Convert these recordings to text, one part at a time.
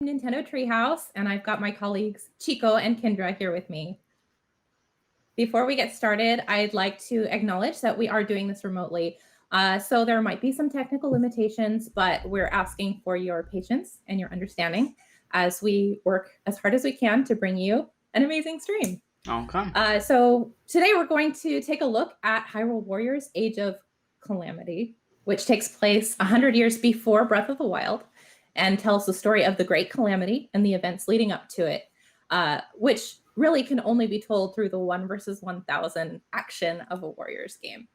Nintendo Treehouse, and I've got my colleagues Chico and Kendra here with me. Before we get started, I'd like to acknowledge that we are doing this remotely. So there might be some technical limitations, but we're asking for your patience and your understanding as we work as hard as we can to bring you an amazing stream. Okay. So today we're going to take a look at Hyrule Warriors Age of Calamity, which takes place 100 years before Breath of the Wild and tells the story of the Great Calamity and the events leading up to it, which really can only be told through the 1 versus 1,000 action of a Warriors game.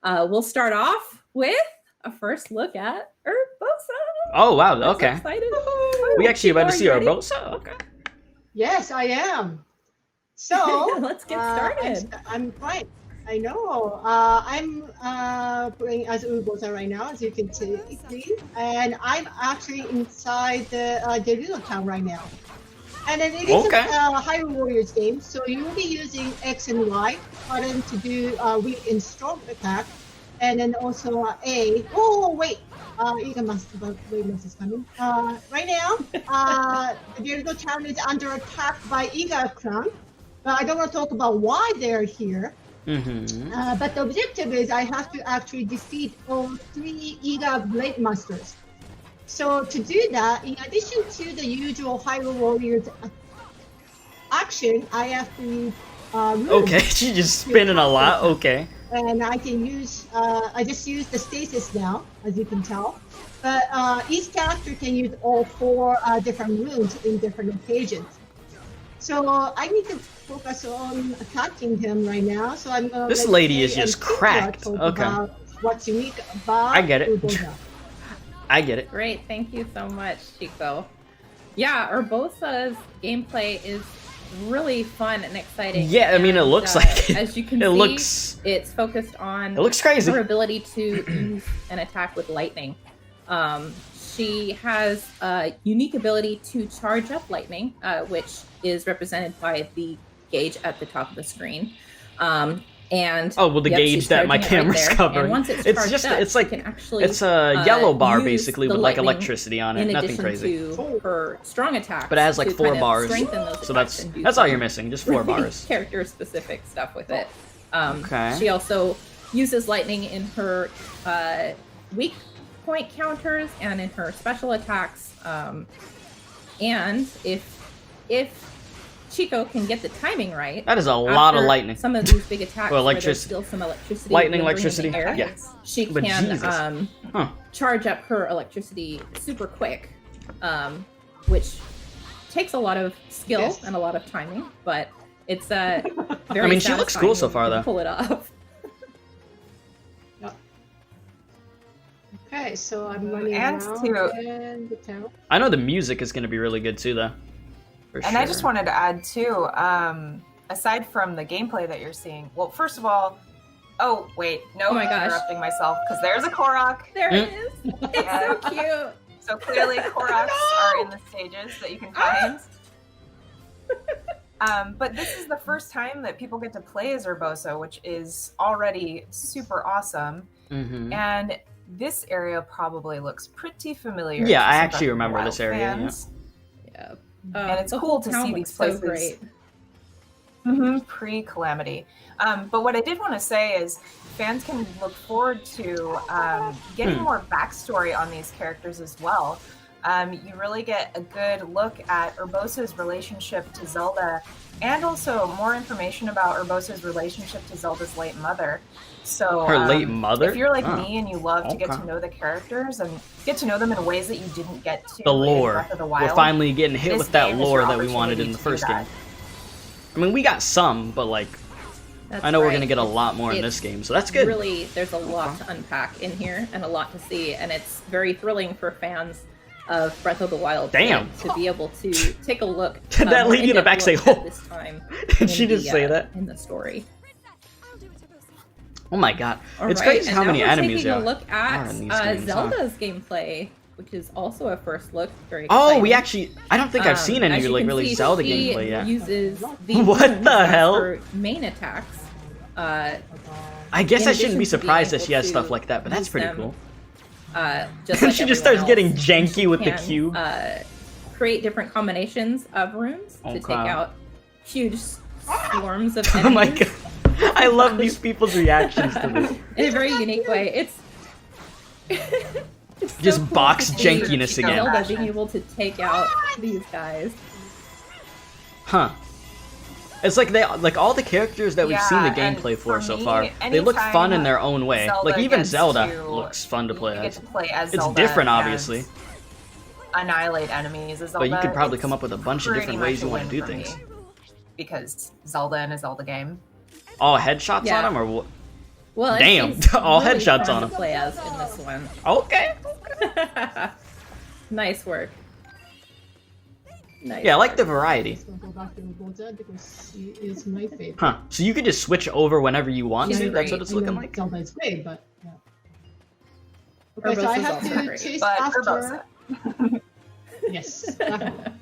We'll start off with a first look at Urbosa. Oh, wow. Okay. So We actually about to see Urbosa? Okay. Yes, I am. So let's get started. I'm fine. I know. I'm playing as Urbosa right now, as you can see, and I'm actually inside the Hyrule town right now. And then it is a Hyrule Warriors game, so you will be using X and Y button to do weak and strong attack, and then also A. Oh wait, Iga must is coming. Right now, the Hyrule town is under attack by Iga clan. I don't want to talk about why they're here. Mm-hmm. But the objective is I have to actually defeat all 3 Iga Blade Masters. So to do that, in addition to the usual Hyrule Warriors action, I have to okay, she's just spinning a lot. Okay. And I can use, I just use the stasis now, as you can tell. But each character can use all 4 different runes in different occasions. So I need to focus on attacking him right now. So I'm going. This lady is just cracked. Okay. What's unique about I get it. Urbosa. I get it. Great, thank you so much, Chico. Yeah, Urbosa's gameplay is really fun and exciting. Yeah, I mean, it looks like it. As you can see, it's focused on it looks crazy. Her ability to use an attack with lightning. She has a unique ability to charge up lightning, which is represented by the gauge at the top of the screen. And the gauge that my camera's covering. And once it's it's a yellow bar basically with like electricity on it. Nothing crazy. To her strong attack, but it has like 4 bars. So that's all you're missing, just 4 bars. Character specific stuff with it. Okay. She also uses lightning in her weak point counters and in her special attacks. And if Chico can get the timing right, that is a lot of lightning. Some of these big attacks, well, where there's still some electricity, electricity. Air, yes. She can charge up her electricity super quick, which takes a lot of skill and a lot of timing, but it's very. I mean, she looks cool so far, though. Pull it off. Okay, so I'm running around in the town. I know the music is going to be really good too, though. And I just wanted to add too, aside from the gameplay that you're seeing, well, first of all, oh my gosh, interrupting myself because there's a Korok. There it is. It's so cute. So clearly, Koroks are in the stages that you can find. But this is the first time that people get to play as Urbosa, which is already super awesome. Mm-hmm. And this area probably looks pretty familiar. Yeah, I actually remember this area. Yeah. And it's cool to see these places. So great. Pre-Calamity. But what I did want to say is fans can look forward to getting more backstory on these characters as well. You really get a good look at Urbosa's relationship to Zelda and also more information about Urbosa's relationship to Zelda's late mother. So her late mother? If you're like me and you love to get to know the characters and get to know them in ways that you didn't get to the lore. In Breath of the Wild, we're finally getting hit with that lore that we wanted in the first game. I mean, we got some, but like, I know we're going to get a lot more in this game, so that's good. Really, there's a lot to unpack in here and a lot to see, and it's very thrilling for fans of Breath of the Wild to be able to take a look. Did that lady in the back say, "Oh"? This time, did she just say that in the story? Oh my god! It's crazy how many enemies there are. Taking a look at Zelda's gameplay, which is also a first look. Very exciting. We actually—I don't think I've seen any like really Zelda gameplay yet. Uses the what the hell? For main attacks. I guess I shouldn't be surprised that she has stuff like that, but that's pretty cool. Just like she just starts getting janky with the cube. create different combinations of runes to take out huge swarms of enemies. Oh my god. I love these people's reactions to this. In a very unique way. It's Just so cool box to see jankiness again. Zelda being able to take out these guys. Huh. It's like all the characters that we've seen the gameplay for so far, they look fun in their own way. Zelda Like even gets Zelda to- looks fun to play You get as. to play as It's Zelda different, and obviously, annihilate enemies as but Zelda. you could probably It's come up with a bunch of pretty different much ways a you want to win do for things. me, because Zelda in a Zelda game. All headshots Yeah. on him, or what? Well, Damn, it's all really headshots fun on to him. play as in this one. Okay. Nice work. Nice Yeah, I like the work. variety. Let's go back to urbosa because she is my favorite. Huh. So you could just switch over whenever you want She's to? That's what great. it's I looking know like? Zelda is great, but yeah. Okay, so I Urbosa's have also to great. chase But after. Urbosa. Yes. definitely.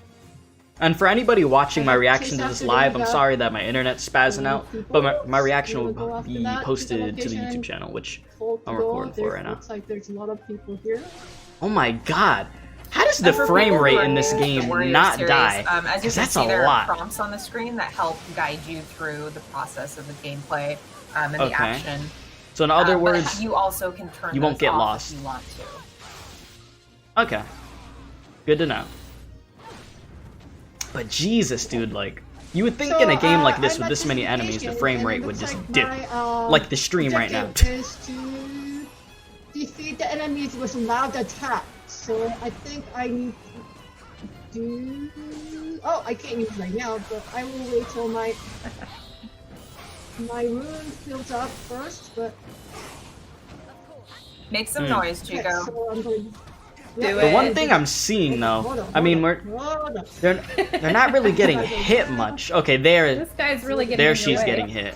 And for anybody watching my I reaction chase to this after live, them I'm without sorry that my internet's spazzing out, but my reaction You wanna go will after be that? posted Pick to the a location. YouTube channel, which Hold to I'm go. recording for right now. Looks like there's a lot of people here. Oh my god. How does the And for frame people rate who in are this new to the game Warriors not series, die? as you 'Cause can that's see, a there are lot. prompts on the screen that help guide you through the process of the gameplay and the Okay. action. So in other But words, you also can turn you won't those get off lost. if you want to. okay. Good to know. But Jesus, dude, like, you would think in a game like this I'm with at this many enemies, the station, frame and rate it would looks just like dip. my, Like the stream right now. objective is to defeat the enemies with loud attack. So I think I need to do. Oh, I can't use right now, but I will wait till my rune fills up first. But Make some Hmm. noise, okay, Chico. so I'm going. Do The one it. thing I'm seeing though, I mean, they're not really getting hit much. Okay, This guy's really getting there in your she's way. getting hit.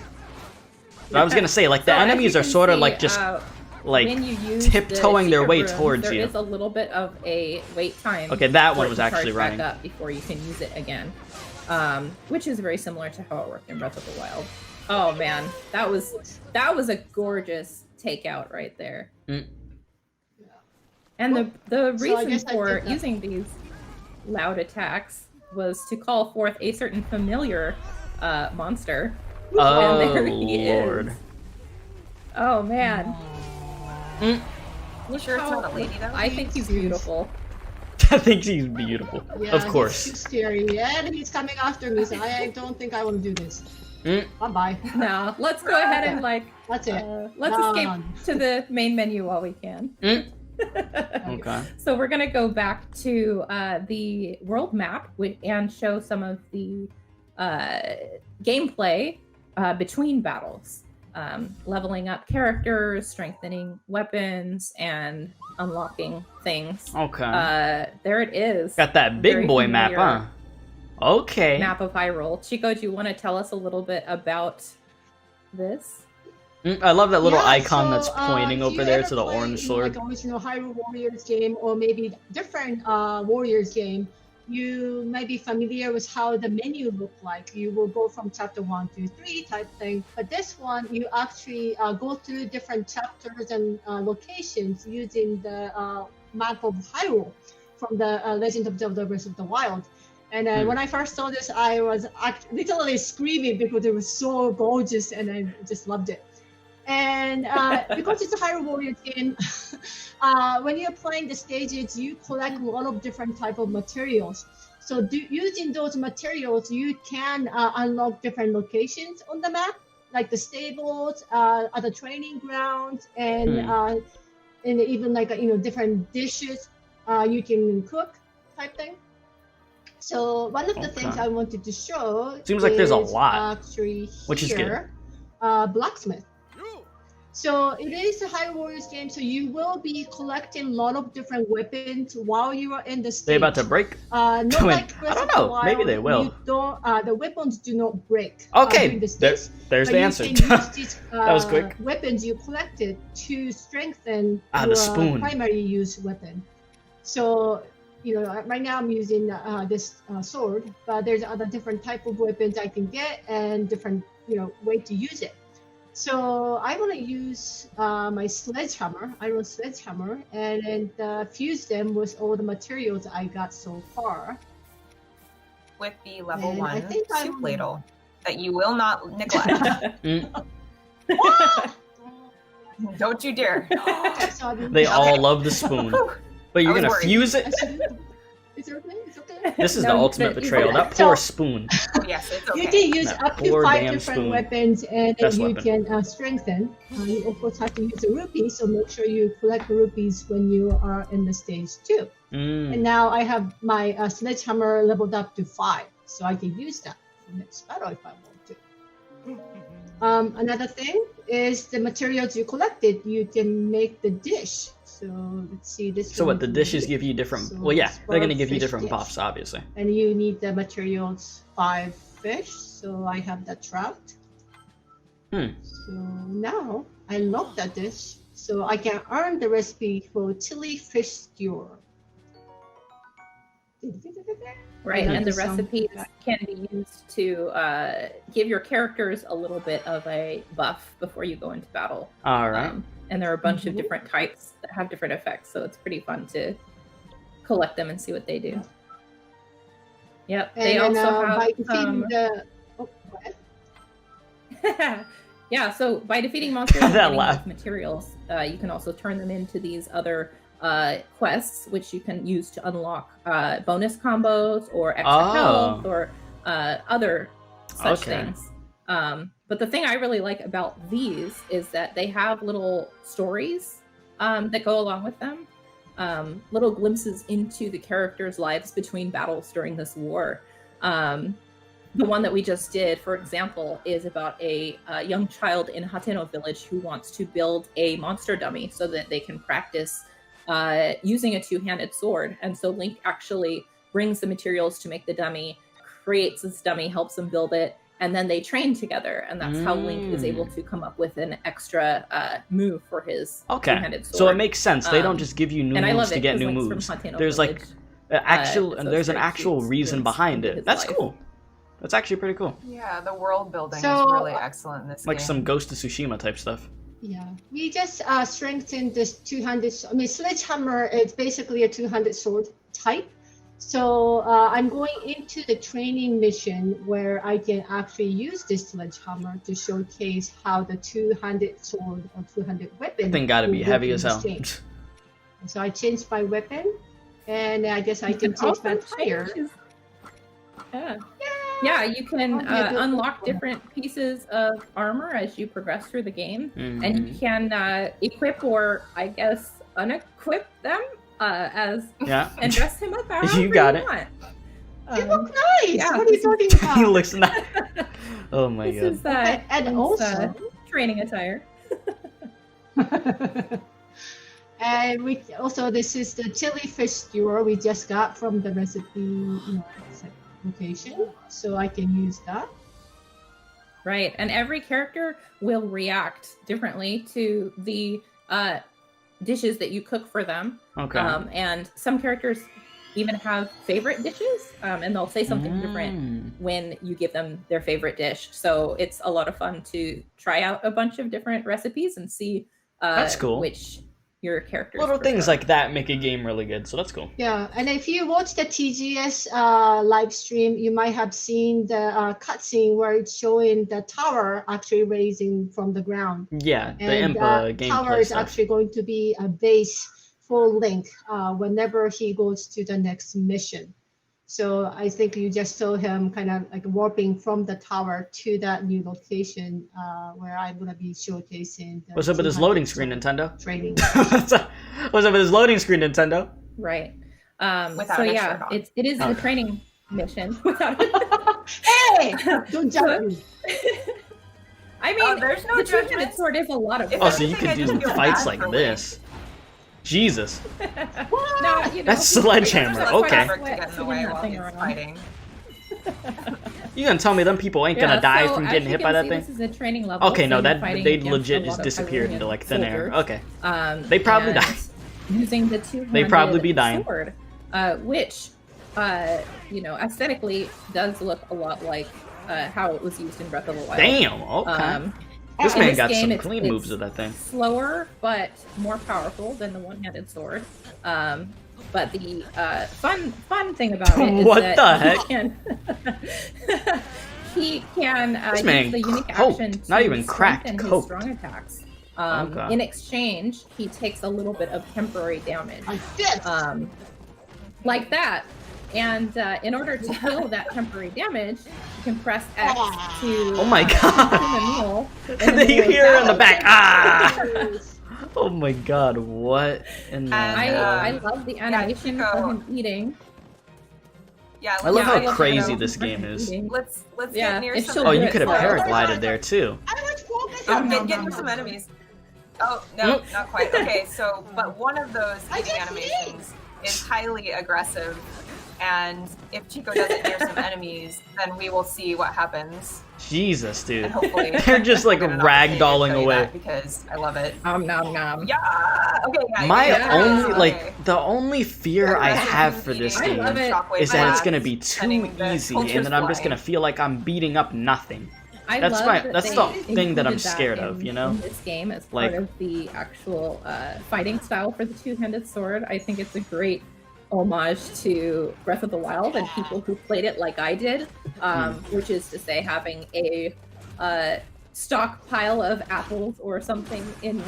But I was gonna say, like, the So as enemies you are can sort of see, like just when like you use tiptoeing the their secret way rooms, towards there you. is a little bit of a wait time. Okay, that for one it was to charge actually back running. up before you can use it again, which is very similar to how it worked in Breath of the Wild. Oh man, that was a gorgeous takeout right there. Mm. And the So I reason guess I for did that. using these loud attacks was to call forth a certain familiar monster. Oh And there he is. lord. Oh man. Mm. You sure it's not a lady though? I think he's beautiful. I think she's beautiful. Yeah, Of course. He's too scary, and he's coming after me, so I don't think I want to do this. Mm. Bye-bye. No, let's go ahead and like That's it. let's No, escape no. to the main menu while we can. Mm. Okay. So we're gonna go back to the world map and show some of the gameplay between battles, leveling up characters, strengthening weapons, and unlocking things. Okay. There it is. Got that big Very boy map, huh? familiar Okay. Map of Hyrule. Chico, do you want to tell us a little bit about this? I love that little Yeah, icon so, that's pointing if over you there ever to the play, orange you sword. know, like original Hyrule Warriors game, or maybe different Warriors game, you might be familiar with how the menu look like. You will go from chapter 1 to 3 type thing. But this one, you actually go through different chapters and locations using the map of Hyrule from the Legend of Zelda Breath of the Wild. And when I first saw this, I was literally screaming because it was so gorgeous, and I just loved it. And because it's a Hyrule Warriors game, when you're playing the stages, you collect a lot of different type of materials. So using those materials, you can unlock different locations on the map, like the stables, other training grounds, and even like different dishes you can cook type thing. So one of the things I wanted to show Seems like there's a is lot, actually which is good. Blacksmith. So it is a Hyrule Warriors game, so you will be collecting a lot of different weapons while you are in the stage. They about to break? Not I mean, like Breath I don't of the know. Wild, Maybe they will. You don't, the weapons do not break. Okay, during the stage. there's But the you answer. can use these, That was quick. Weapons you collected to strengthen Ah, your the spoon. primary use weapon. So, right now I'm using this sword, but there's other different type of weapons I can get and different, way to use it. So I want to use my sledgehammer, iron sledgehammer, and fuse them with all the materials I got so far. with the level And I 1 think soup ladle that you will not neglect. Mm. Don't you dare. Okay, so I'm- They all okay. love the spoon. But you're I was gonna worried. fuse I it? shouldn't- It's okay. It's okay. This is No, the you ultimate said you betrayal. said That So- poor spoon. Yes, it's You okay. can use That up to poor 5 damn different spoon. weapons, and Best you weapon. can strengthen. You of course have to use the rupees, so make sure you collect the rupees when you are in the stage 2. And Mm. now I have my sledgehammer leveled up to 5, so I can use that for next battle if I want to. Another thing is the materials you collected, you can make the dish. So let's see this. So one what, the is dishes made. give you different... So Well, yeah, they're gonna give you fish different dish. buffs, obviously. And you need the materials 5 fish, so I have the trout. Hmm. So now I love that dish, so I can earn the recipe for chili fish stew. Right, I and the like the sound recipes of that. can be used to give your characters a little bit of a buff before you go into battle. Alright. And there are a bunch of Mhm. different types that have different effects, so it's pretty fun to collect them and see what they do. Yep, they And then, also by have defeating the oh, go ahead. yeah, so by defeating monsters and That getting laugh. enough materials, you can also turn them into these other quests, which you can use to unlock bonus combos or extra health or other such Okay. things. But the thing I really like about these is that they have little stories that go along with them, little glimpses into the characters' lives between battles during this war. The one that we just did, for example, is about a young child in Hateno village who wants to build a monster dummy so that they can practice using a two-handed sword. And so Link actually brings the materials to make the dummy, creates this dummy, helps them build it, and then they train together. And that's how Link is able to come up with an extra move for his Okay. two-handed sword. So it makes sense. They don't Um, just give you new and I moves love to it get 'cause new Link's from moves. Hateno There's village. actual, so there's it's an very actual cute reason glimpse behind into it. his That's life. cool. That's actually pretty cool. Yeah, the world building So, is really excellent in this Like game. some Ghost of Tsushima type stuff. Yeah, we just strengthened this 200. I mean, sledgehammer is basically a 200 sword type. So I'm going into the training mission where I can actually use this sledgehammer to showcase how the 200 sword or 200 weapon. Thing gotta be will heavy work as in hell. this game. So I changed my weapon, and I guess I can change my Awesome tire. changes. Yeah. Yeah, you can I'll be a good unlock one. different pieces of armor as you progress through the game, and you Mhm. can equip or, I guess, unequip them as Yeah. and dress him up however You got it. want. You look nice. yeah, What are you this talking he about? looks nice. Oh my This god. is And Link's, also, training attire. and we also this is the chili fish stew we just got from the recipe location, so I can use that. Right, and every character will react differently to the dishes that you cook for them. Okay. And some characters even have favorite dishes, and they'll say something different Mm. when you give them their favorite dish. So it's a lot of fun to try out a bunch of different recipes and see That's cool. which your characters Little things prefer. like that make a game really good, so that's cool. Yeah, and if you watch the TGS live stream, you might have seen the cutscene where it's showing the tower actually raising from the ground. Yeah, the And Impa tower gameplay is stuff. actually going to be a base for Link whenever he goes to the next mission. So I think you just saw him kind of like warping from the tower to that new location where I'm gonna be showcasing. The What's up with this 200 loading screen, sword Nintendo? training. What's up with this loading screen, Nintendo? Right. Without So a yeah, shirt on. it is a Okay. training mission. Without Hey, don't judge me. I mean, Oh, there's no the two-handed judgment. sword is a lot of If fun. Oh, so you anything, can I do just feel fights bad like for this. Jesus. No, you know, That's sledgehammer, there's okay. less Fabric to sweat get in the swinging way that while thing he's around. fighting. You gonna tell me them people ain't gonna die so from as getting you hit by can that see, thing? This is a training level. Okay, so no, you're that fighting they against legit a just lot of disappeared Hyrulean into like thin air. soldiers. Okay. They probably and die. Using the two-handed They probably be dying. sword, which, aesthetically does look a lot like how it was used in Breath of the Wild. Damn, okay. This in man this got game, some it's- clean it's moves with that thing. Slower, but more powerful than the one-handed sword. But the fun thing about it is What that the you heck? can He can This man use the unique coked, action to not even cracked, strengthen his coked. strong attacks. Okay. In exchange, he takes a little bit of temporary damage. Like this. Like that. And in order to heal that temporary damage, you can press X to Oh my god. in the middle. And then you hear her in the back. Ah! Oh my god, what in the I love the animation Chico. of him eating. Yeah, I love Yeah, I how love crazy how this him game is. eating. Let's Yeah, get near if some. she'll Oh, do you it could have slow. paraglided there too. I was focused Oh, on get near some enemies. Oh no, not quite. Okay, so but one of those eating animations is highly aggressive, and if Chico does it near some enemies, then we will see what happens. Jesus, dude. And hopefully They're just like I'll get an opportunity to ragdolling show you away. that because I love it. Nom nom nom. Yeah. Okay. Yeah, My yeah, only okay. like the only fear I have for this I game love it. is that it's Shockwave gonna be blast, too sending the easy, soldiers and then I'm just flying. gonna feel like I'm beating up nothing. I That's love my- that that's they the thing that I'm included scared of, in- you know? in this game as Like- part of the actual fighting style for the two-handed sword. I think it's a great homage to Breath of the Wild and people who played it like I did, which is to say having a stockpile of apples or something in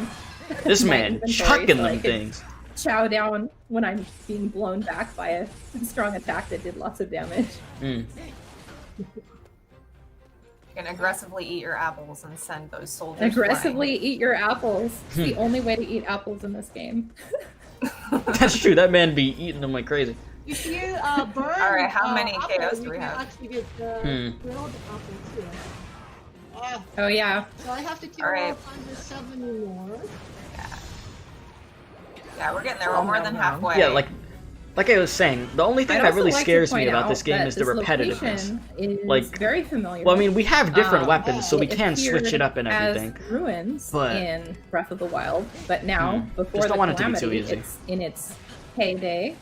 This my man inventory chucking so I them could things. chow down when I'm being blown back by a strong attack that did lots of damage. Mm. You can aggressively eat your apples and send those soldiers Aggressively eat your apples. It's the only way to eat apples in this game. That's true. That man be eating them like crazy. If you burn. Alright, how many apple, KOs do you we can have? actually get the grilled apple too. Oh yeah. So I have to kill Alright. 170 more. Yeah, we're getting there. We're more than halfway. Yeah, like I was saying, the only thing I'd that also really like to scares me point about out this game that is the this repetitiveness. location is Like, very familiar. Well, I mean, we have different Um, weapons, so we It can switch appeared it up and as everything. ruins but- in Breath of the Wild, but now before Just the don't want it to be too Calamity, easy. it's in its heyday,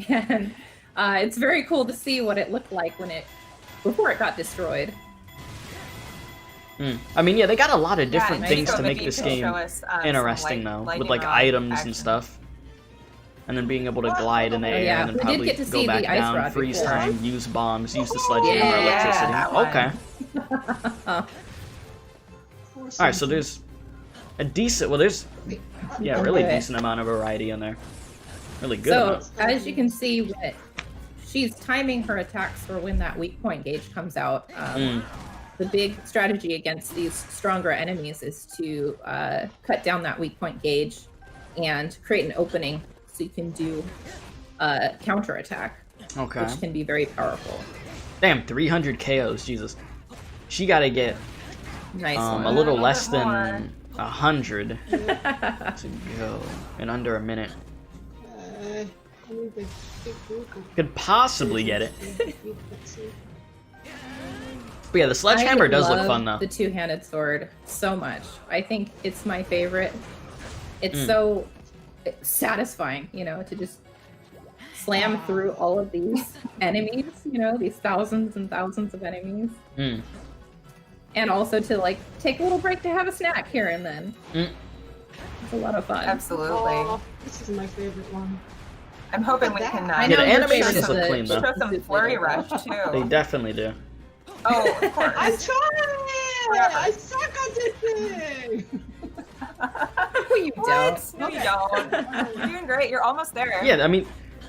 and it's very cool to see what it looked like before it got destroyed. I mean, yeah, they got a lot of different and things Chico, to make maybe this you can game show us, some, interesting, though, lightning with like rod items action. and stuff. And then being able to glide in the Oh, air yeah. and then We did probably get to go see back the ice down, rod freeze before. time, use bombs, use the sledgehammer Yeah, electricity. that one. Okay. Alright, so there's a decent, well, there's, yeah, really Okay. decent amount of variety in there. Really good So amount. as you can see, she's timing her attacks for when that weak point gauge comes out. The big strategy against these stronger enemies is to cut down that weak point gauge and create an opening so you can do counter attack, Okay. which can be very powerful. Damn, 300 KOs, Jesus. She gotta get Nice a one. little bit less more. than 100 to go in under a minute. I need the big group of- Could possibly get it. But yeah, the sledgehammer I does look love fun though. The two-handed sword so much. I think it's my favorite. It's so satisfying, to just slam through all of these enemies, these thousands and thousands of enemies. Mm. And also to like take a little break to have a snack here and then. Mm. It's a lot of fun. Absolutely. Oh, this is my favorite one. I'm hoping we can. I Yeah, know the your animations favorite's look the- clean, though. Show some flurry rush too. They definitely do. Oh, of course. I'm trying! I suck at this thing! No, you What? don't. No, you don't. You're doing great. You're almost there. Yeah, I mean,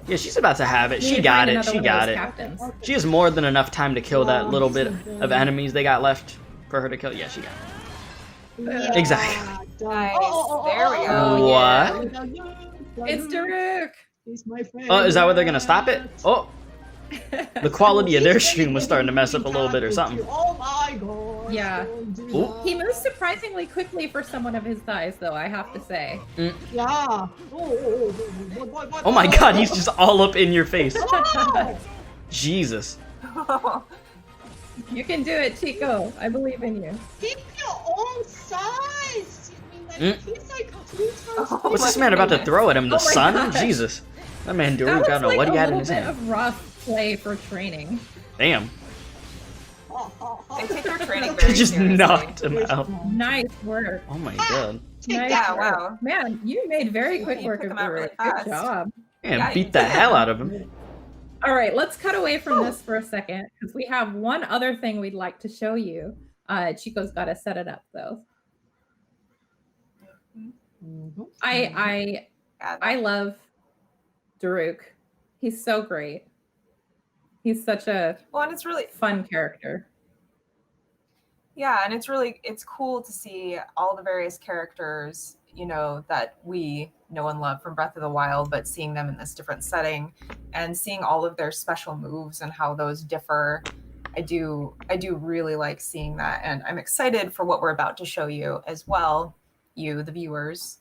yeah, she's about to have it. You She need to got find it. another She one of got those it. captains. She has more than enough time to kill that Oh, little this bit is good. of enemies they got left for her to kill. Yeah, she got it. Yeah, Exactly. done. Nice. Oh, There we go. What? It's Daruk! He's my favorite. Oh, is that where they're gonna stop it? Oh, the quality of their stream was starting to mess up a little bit or something. Oh my god. Yeah. don't do Ooh. that. He moves surprisingly quickly for someone of his size, though, I have to say. Yeah. Oh my god, he's just all up in your face. Oh! Jesus. You can do it, Chico. I believe in you. Keep your own size. I mean, like, he's like 3 times. What's this man about to throw at him? The Oh my sun? gosh. Jesus. That man That Daruk, was I don't know like what he a had in little his bit hand. of rough play for training. Damn. They take their training very Just seriously. knocked him out. Nice work. Oh my god. Nice Yeah, work. wow. Man, you made very quick You work took of him out Daruk. really Good fast. job. Yeah, Yeah, beat you the did. hell out of him. All right, let's cut away from this for a second because we have one other thing we'd like to show you. Chico's got to set it up though. I love Daruk. He's so great. He's such a and it's really fun character. Yeah, and it's cool to see all the various characters, you know, that we know and love from Breath of the Wild, but seeing them in this different setting and seeing all of their special moves and how those differ. I do really like seeing that, and I'm excited for what we're about to show you as well, you the viewers.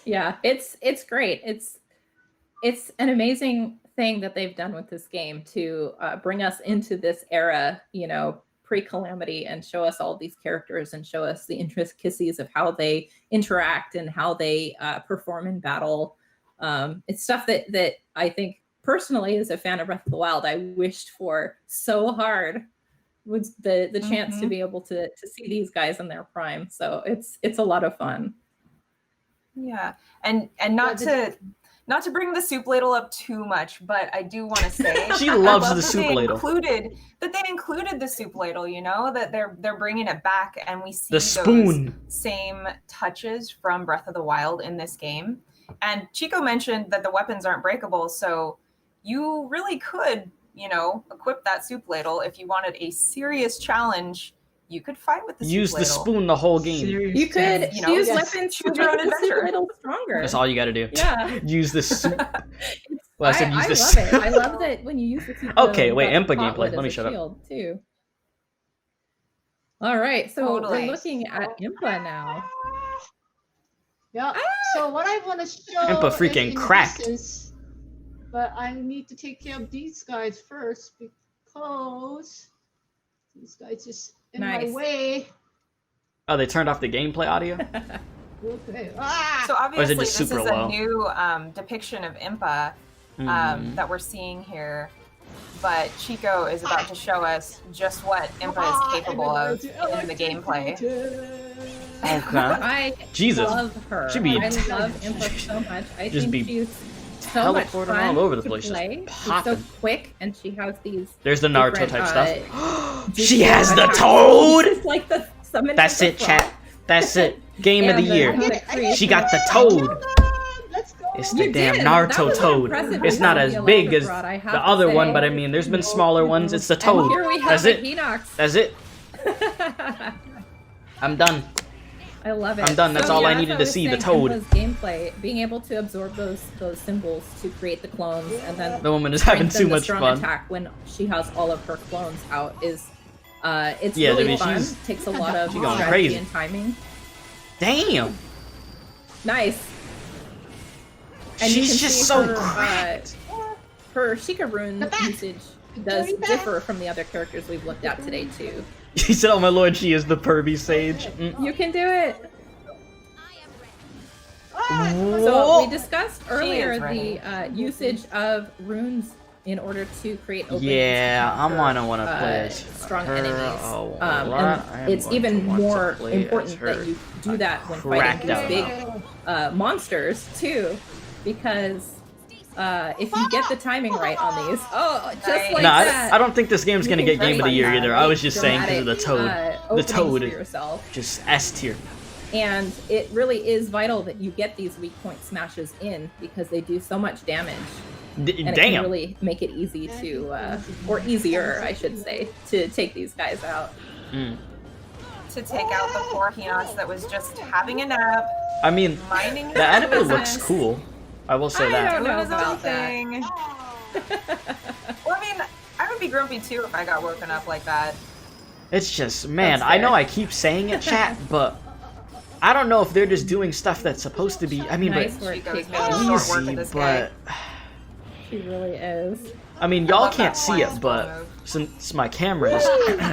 Yeah, it's great. It's an amazing thing that they've done with this game to bring us into this era, you know, pre-Calamity, and show us all these characters and show us the intricacies of how they interact and how they perform in battle. It's stuff that I think personally, as a fan of Breath of the Wild, I wished for so hard, was the chance to be able to see these guys in their prime. So it's a lot of fun. Yeah, and not to bring the soup ladle up too much, but I do want to say she loves the soup ladle. They included the soup ladle, you know, that they're bringing it back, and we see the spoon. Those same touches from Breath of the Wild in this game. And Chico mentioned that the weapons aren't breakable, so you really could, you know, equip that soup ladle if you wanted a serious challenge. You could fight with the use soup the ladle. spoon the whole game. You could use weapons to choose your own make the soup adventure. ladle stronger. That's all you got to do. Yeah. Use the soup. Well, I said use the soup. Love it. I love that when you use the soup. Okay, wait, Impa gameplay. Let me shut up. Too. All right, so Totally. we're looking at Impa now. Yeah. So what I want to show Impa freaking in cracked. distance, but I need to take care of these guys first because these guys just in my way. Oh, they turned off the gameplay audio? Okay. So obviously just this super is low? a new depiction of Impa that we're seeing here. But Chico is about to show us just what Impa is capable of in the gameplay. I Jesus. love her. She'd be I love Impa so much. I just think be she's so much teleporting fun all over the to place, just play. She's so popping. quick, and she has these. There's the Naruto different, type stuff. juicy She has the attacks. toad! It's like the summon That's of it, the chat. frog. That's it. Game of the And year. the She got the toad. Let's go. It's the You damn did. That Naruto was an toad. impressive It's not use as of big the as Electrode, I have the to other say. one, but I mean, there's been smaller ones. It's the toad. And here we have That's a it. Hinox. That's it. I'm done. I love it. I'm done. That's all I needed to as see, was the saying, toad. Impa's gameplay, being able to absorb those symbols to create the clones, and then The woman is having strengthen too the much strong fun. attack when she has all of her clones out is it's Yeah, I really mean, fun. she's- Takes a lot of she's going strategy crazy. and timing. Damn. Nice. And you She's can just see so her, cracked. her Sheikah rune The back. usage does Dirty back. differ from the other characters we've looked at today too. He said, "Oh my lord, she is the pervy sage." You can do it. Whoa. So we discussed earlier is ready. the usage of runes in order to create openings. Yeah, to I'm counter, gonna want to play as strong her enemies. a lot. I am And it's going even to want to more play as important her. that you do that when Cracked fighting out. these big monsters too, because if you get the timing right on these, just Nice. like No, that. I don't think this game's you gonna can get game of the year create either. I was just saying because of the dramatic, toad. The openings toad for is yourself. just S tier. And it really is vital that you get these weak point smashes in because they do so much damage. And it can Damn. really make it easy to, or easier, I should say, to take these guys out. To take out the poor Hinox that was just having a nap, I mean, minding his the anime business, looks cool. I will say I that. don't doing know his own about that. thing. Well, I mean, I would be grumpy too if I got woken up like that. It's just, man, That's I know fair. I keep saying it, chat, but I don't know if they're just doing stuff that's supposed to be. I mean, Nice but work, Chico's Chico. making short work easy, of this guy. but She really is. I mean, y'all love can't that see it, flying but move. since my camera is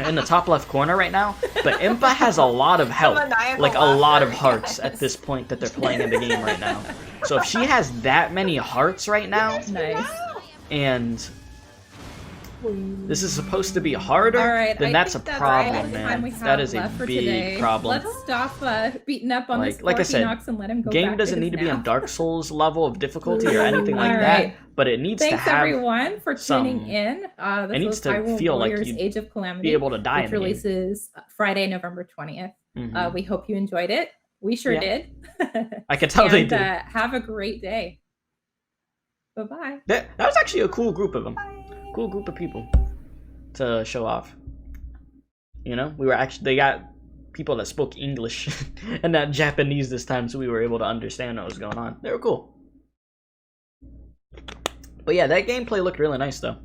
in the top left corner right now, but Impa has a lot of health, maniacal like a lot of laughter, hearts yes. at this point that they're playing in the game right now. So if she has that many hearts right now, Nice. and This is supposed to be harder? All right, then I that's a think that's problem, all the time we man. have That is a left for big today. problem. Let's stop beating up on this Like I said, Nox and let him go game back doesn't to need to his be on nap. Dark Souls level of difficulty or anything like All that, right. but it needs Thanks to have everyone for tuning some- in. This it needs was to Hyrule feel like Warriors you'd Age of Calamity, be able to die which in the game. releases Friday, November 20th. Mhm. We hope you enjoyed it. We sure Yeah. did. I could tell they And, did. have a great day. Bye-bye. That was actually a cool group of them. Cool group of people to show off. You know, they got people that spoke English and not Japanese this time, so we were able to understand what was going on. They were cool. But yeah, that gameplay looked really nice though.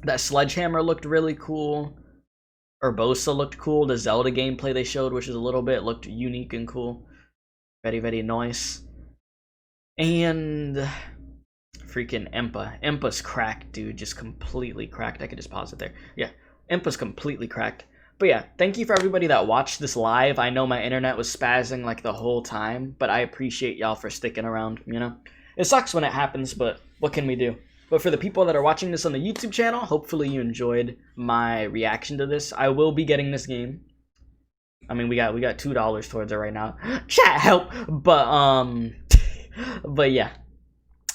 That sledgehammer looked really cool. Urbosa looked cool. The Zelda gameplay they showed, which is a little bit, looked unique and cool. Very, very nice. And freaking Impa. Impa's cracked, dude. Just completely cracked. I could just pause it there. Yeah, Impa's completely cracked. But yeah, thank you for everybody that watched this live. I know my internet was spazzing like the whole time, but I appreciate y'all for sticking around, you know? It sucks when it happens, but what can we do? But for the people that are watching this on the YouTube channel, hopefully you enjoyed my reaction to this. I will be getting this game. I mean, we got $2 towards it right now. Chat help! But but yeah.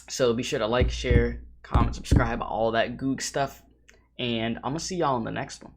So be sure to like, share, comment, subscribe, all that goog stuff. And I'm gonna see y'all in the next one.